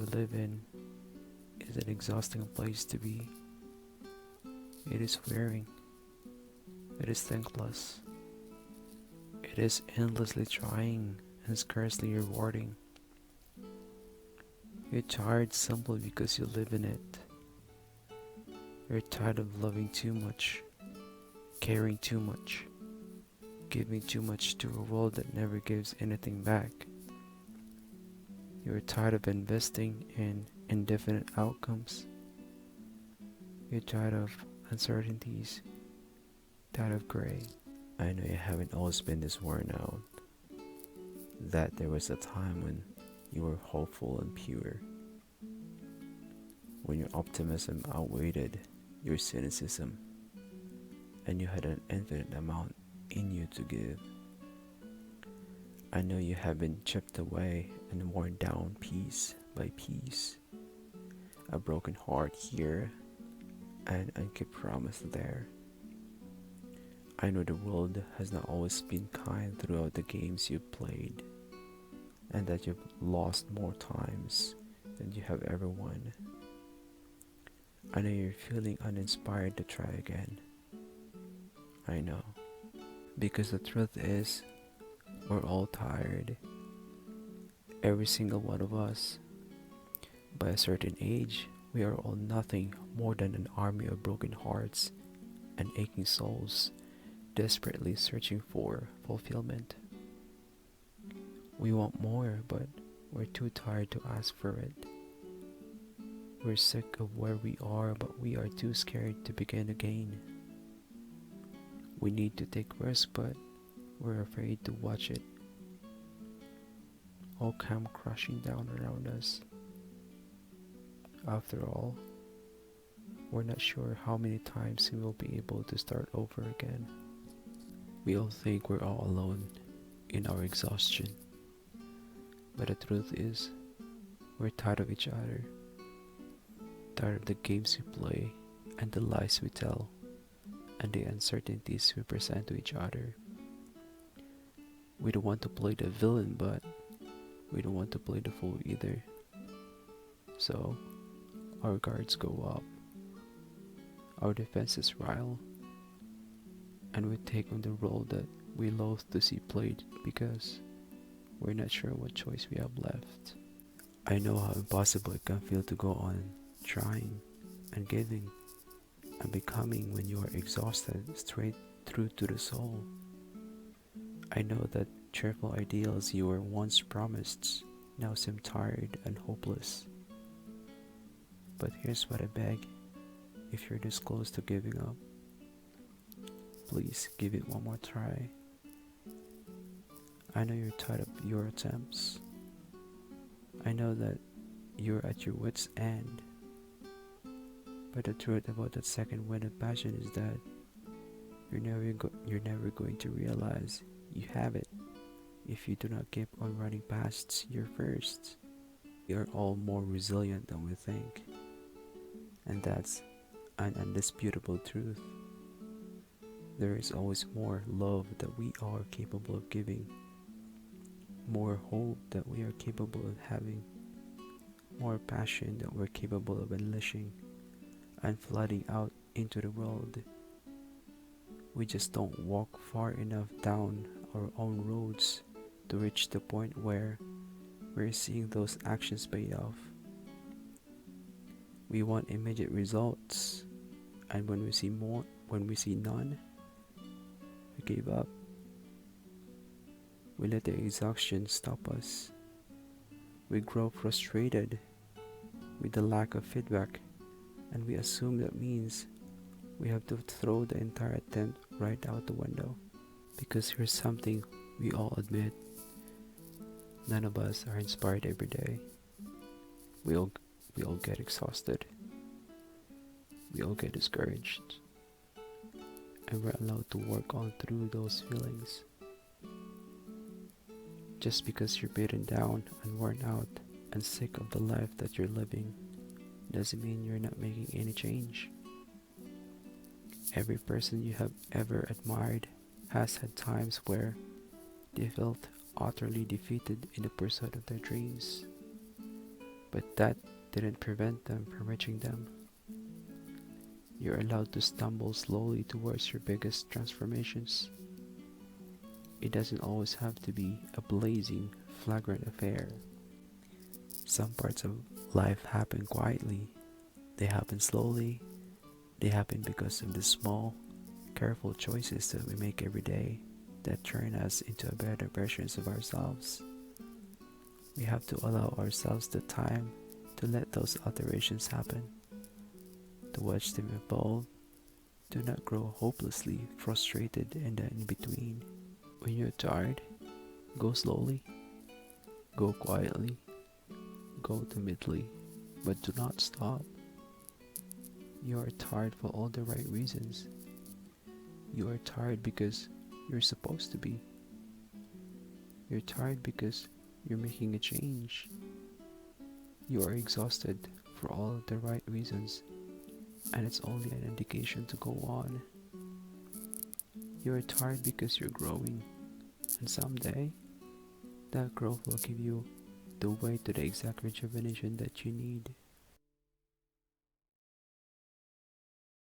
we live in is an exhausting place to be. It is wearing. It is thankless. It is endlessly trying and scarcely rewarding. You're tired simply because you live in it. You're tired of loving too much, caring too much, giving too much to a world that never gives anything back. You're tired of investing in indefinite outcomes. You're tired of uncertainties, tired of gray. I know you haven't always been this worn out, that there was a time when you were hopeful and pure, when your optimism outweighed your cynicism, and you had an infinite amount in you to give. I know you have been chipped away and worn down piece by piece, a broken heart here and unkept promise there. I know the world has not always been kind throughout the games you've played, and that you've lost more times than you have ever won. I know you're feeling uninspired to try again. I know. Because the truth is, we're all tired. Every single one of us. By a certain age, we are all nothing more than an army of broken hearts and aching souls, desperately searching for fulfillment. We want more, but we're too tired to ask for it. We're sick of where we are, but we are too scared to begin again. We need to take risks, but we're afraid to watch it all come crashing down around us. After all, we're not sure how many times we will be able to start over again. We all think we're all alone in our exhaustion, but the truth is, we're tired of each other, tired of the games we play and the lies we tell and the uncertainties we present to each other. We don't want to play the villain, but we don't want to play the fool either. So, our guards go up, our defenses rile, and we take on the role that we loathe to see played because we're not sure what choice we have left. I know how impossible it can feel to go on trying and giving and becoming when you are exhausted straight through to the soul. I know that cheerful ideals you were once promised now seem tired and hopeless. But here's what I beg: if you're this close to giving up, please give it one more try. I know you're tired of your attempts. I know that you're at your wit's end. But the truth about that second wind of passion is that you're never going to realize you have it if you do not keep on running past your first. We are all more resilient than we think, and that's an undisputable truth. There is always more love that we are capable of giving, more hope that we are capable of having, more passion that we're capable of unleashing and flooding out into the world. We just don't walk far enough down our own roads to reach the point where we're seeing those actions paid off. We want immediate results, and when we see none, we give up. We let the exhaustion stop us. We grow frustrated with the lack of feedback, and we assume that means we have to throw the entire attempt right out the window. Because here's something we all admit: none of us are inspired every day. We all get exhausted. We all get discouraged. And we're allowed to work on through those feelings. Just because you're beaten down and worn out and sick of the life that you're living doesn't mean you're not making any change. Every person you have ever admired has had times where they felt utterly defeated in the pursuit of their dreams. but that didn't prevent them from reaching them. You're allowed to stumble slowly towards your biggest transformations. It doesn't always have to be a blazing, flagrant affair. Some parts of life happen quietly. They happen slowly. They happen because of the small, careful choices that we make every day that turn us into better versions of ourselves. We have to allow ourselves the time to let those alterations happen, to watch them evolve, to not grow hopelessly frustrated in the in-between. When you're tired, go slowly, go quietly, go timidly, but do not stop. You are tired for all the right reasons. You are tired because you're supposed to be. You're tired because you're making a change. You are exhausted for all the right reasons, and it's only an indication to go on. You are tired because you're growing, and someday that growth will give you the way to the exact rejuvenation that you need.